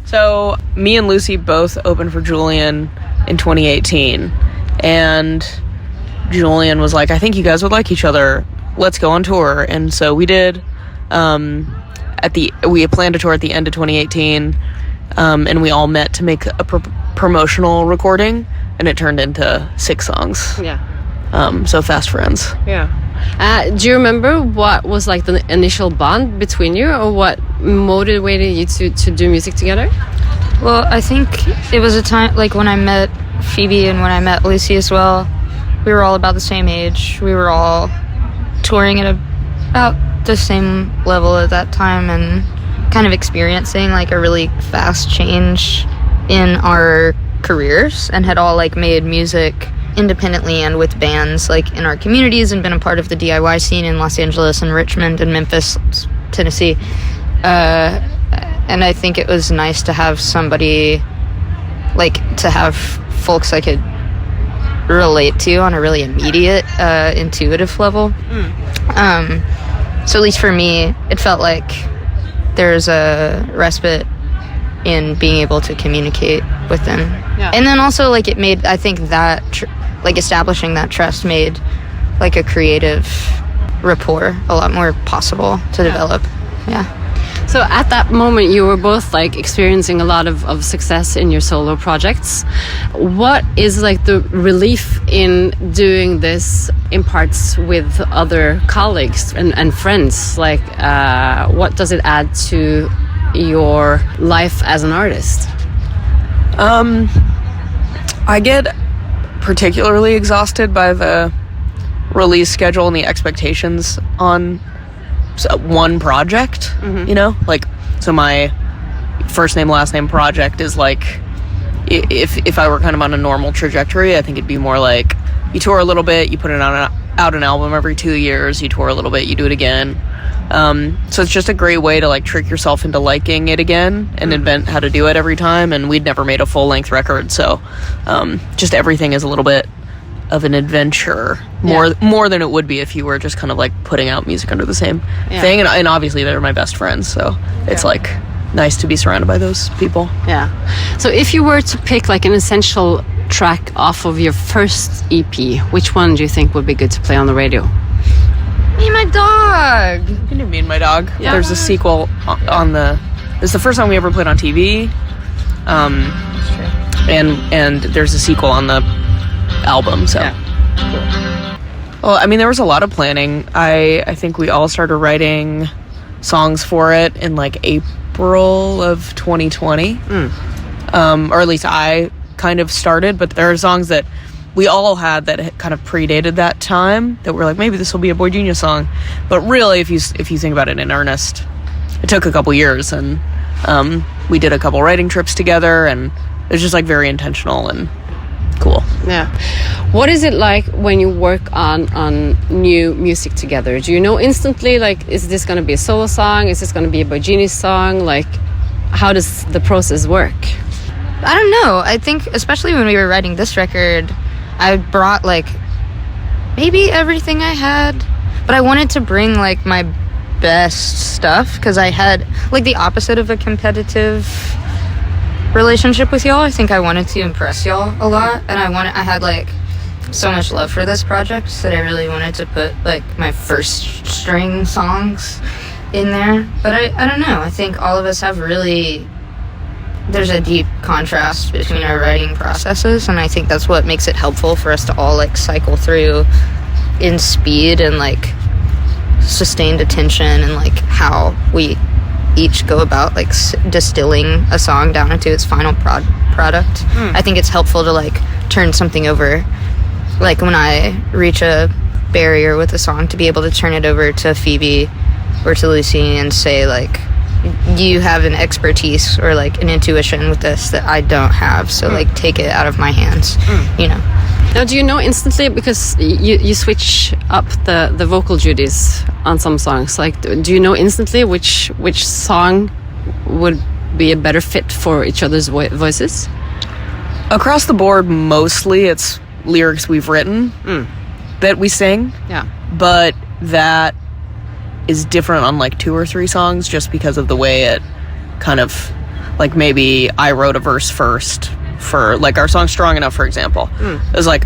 So me and Lucy both opened for Julian in 2018, and Julian was like, I think you guys would like each other. Let's go on tour. And so we did. We had planned a tour at the end of 2018, and we all met to make a promotional recording, and it turned into 6 songs. Yeah. So fast friends. Yeah. Do you remember what was like the initial bond between you, or what motivated you to do music together? Well, I think it was a time like when I met Phoebe and when I met Lucy as well. We were all about the same age. We were all touring at about the same level at that time and kind of experiencing like a really fast change in our careers, and had all like made music independently and with bands like in our communities, and been a part of the DIY scene in Los Angeles and Richmond and Memphis, Tennessee. And I think it was nice to have somebody, like, to have folks I could relate to on a really immediate, intuitive level. So at least for me, it felt like there's a respite in being able to communicate with them. Yeah. And then also, like, it made, I think that, like, establishing that trust made, like, a creative rapport a lot more possible to develop. Yeah. So at that moment, you were both like experiencing a lot of success in your solo projects. What is like the relief in doing this in parts with other colleagues and friends? Like, what does it add to your life as an artist? I get particularly exhausted by the release schedule and the expectations on one project, you know? Like, so my first name, last name project is like, if I were kind of on a normal trajectory, I think it'd be more like, you tour a little bit, you put it out an album every 2 years, you tour a little bit, you do it again. So it's just a great way to like trick yourself into liking it again and invent how to do it every time. And we'd never made a full-length record, so just everything is a little bit of an adventure, more than it would be if you were just kind of like putting out music under the same thing. And obviously they're my best friends, so it's like nice to be surrounded by those people. Yeah. So if you were to pick like an essential track off of your first EP, which one do you think would be good to play on the radio? Me and my dog. You can do Me and My Dog. Yeah. There's a sequel on the... It's the first time we ever played on TV. And there's a sequel on the album, so... Well, I mean, there was a lot of planning. I think we all started writing songs for it in, like, April of 2020. Or at least I kind of started, but there are songs that we all had that kind of predated that time that we're like, maybe this will be a Boy Genius song. But really, if you think about it in earnest, it took a couple years, and we did a couple writing trips together, and it was just, like, very intentional and cool. Yeah. What is it like when you work on new music together? Do you know instantly, like, is this going to be a solo song? Is this going to be a Boy Genius song? Like, how does the process work? I don't know. I think, especially when we were writing this record, I brought, like, maybe everything I had, but I wanted to bring, like, my best stuff, because I had, like, the opposite of a competitive relationship with y'all. I think I wanted to impress y'all a lot, and I had, like, so much love for this project that I really wanted to put, like, my first string songs in there. But I don't know. I think all of us have really... There's a deep contrast between our writing processes, and I think that's what makes it helpful for us to all, like, cycle through in speed and, like, sustained attention, and, like, how we each go about, like, distilling a song down into its final product. I think it's helpful to, like, turn something over, like, when I reach a barrier with a song, to be able to turn it over to Phoebe or to Lucy and say, like, you have an expertise or, like, an intuition with this that I don't have, so like, take it out of my hands, you know. Now, do you know instantly, because you switch up the vocal duties on some songs, like, do you know instantly which song would be a better fit for each other's voices? Across the board, mostly it's lyrics we've written that we sing. Yeah. But that is different on, like, 2 or 3 songs, just because of the way it kind of like maybe I wrote a verse first for like our song Strong Enough, for example. It was like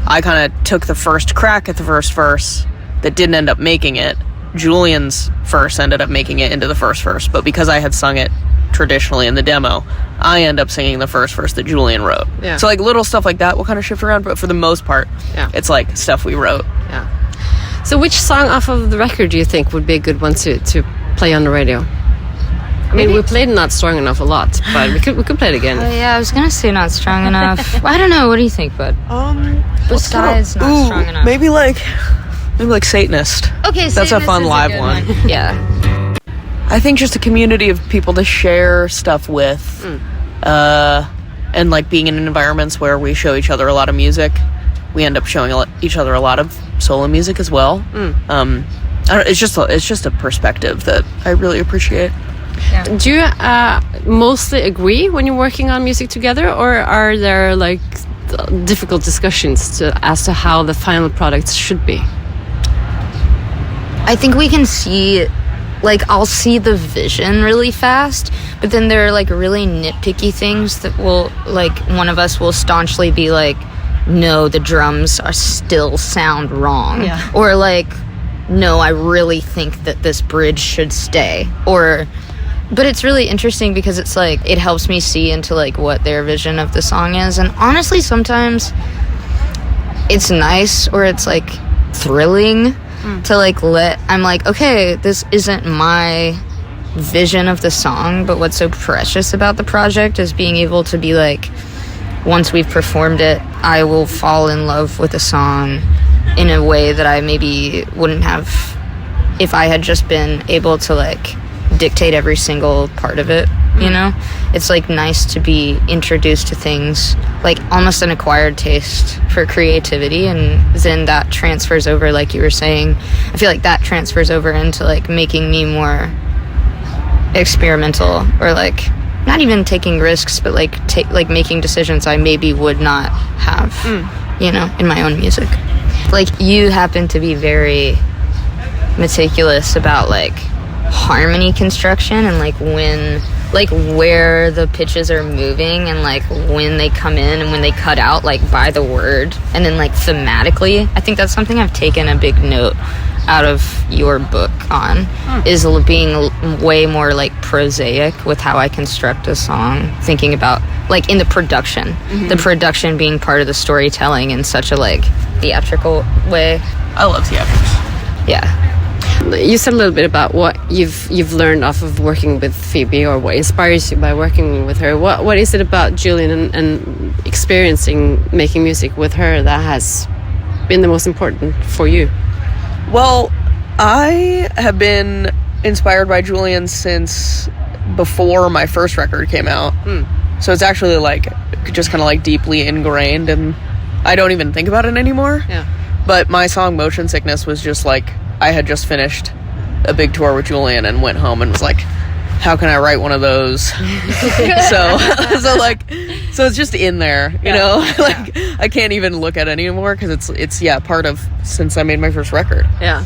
I kind of took the first crack at the first verse that didn't end up making it. Julian's verse ended up making it into the first verse, but because I had sung it traditionally in the demo, I end up singing the first verse that Julian wrote. Yeah. So like little stuff like that will kind of shift around, but for the most part, Yeah. it's like stuff we wrote. Yeah. So which song off of the record do you think would be a good one to play on the radio? I mean, we played Not Strong Enough a lot, but we could play it again. Oh yeah, I was gonna say Not Strong Enough. I don't know. What do you think, bud? Besides Not Strong Enough. Maybe like Satanist. Okay, That's a Satanist fun is live good one. Yeah. I think just a community of people to share stuff with, and like being in environments where we show each other a lot of music, we end up showing each other a lot of solo music as well. It's just a perspective that I really appreciate. Do you mostly agree when you're working on music together, or are there like difficult discussions as to how the final product should be? I think we can see, like, I'll see the vision really fast, but then there are like really nitpicky things that will, like, one of us will staunchly be like, no, the drums are still sound wrong. Yeah. Or like, no, I really think that this bridge should stay. But it's really interesting because it's like, it helps me see into like what their vision of the song is. And honestly, sometimes it's nice, or it's like thrilling to like I'm like, okay, this isn't my vision of the song, but what's so precious about the project is being able to be like, once we've performed it, I will fall in love with the song in a way that I maybe wouldn't have if I had just been able to like dictate every single part of it, you know? It's like nice to be introduced to things, like almost an acquired taste for creativity, and then that transfers over, like you were saying. I feel like that transfers over into like making me more experimental, or like not even taking risks, but like making decisions I maybe would not have, you know, in my own music. Like, you happen to be very meticulous about like harmony construction and like when, like where the pitches are moving and like when they come in and when they cut out, like by the word, and then like thematically. I think that's something I've taken a big note out of your book on, is being way more like prosaic with how I construct a song, thinking about like in the production, the production being part of the storytelling in such a like theatrical way. I love theatrics. Yeah. You said a little bit about what you've learned off of working with Phoebe, or what inspires you by working with her. What is it about Julian and experiencing making music with her that has been the most important for you? Well, I have been inspired by Julian since before my first record came out. So it's actually like just kind of like deeply ingrained, and I don't even think about it anymore. Yeah. But my song Motion Sickness was just like, I had just finished a big tour with Julian and went home and was like, how can I write one of those? so it's just in there, you know? Like, I can't even look at it anymore because it's part of since I made my first record. Yeah.